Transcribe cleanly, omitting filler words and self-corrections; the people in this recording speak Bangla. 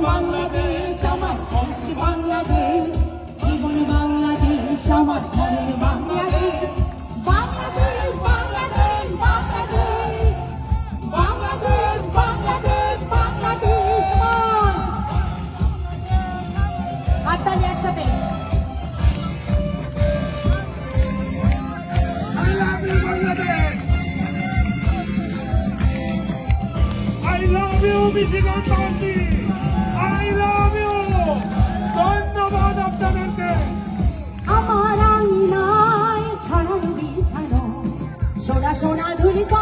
বাংলাদেশ আমার খুশি বাংলাদেশ, জীবন বাংলাদেশ আমার ঘরের বাংলাদেশ। বাংলাদেশ বাংলাদেশ বাংলাদেশ বাংলাদেশ বাংলাদেশ বাংলাদেশ। হাততালি একসাথে। I love you, Bangladesh. I love you, Michigan County. I love you. ধন্যবাদ আপনাদেরকে। আমার আঙিনায় ছড়ানো বিছানো সোনা সোনা ধুলি।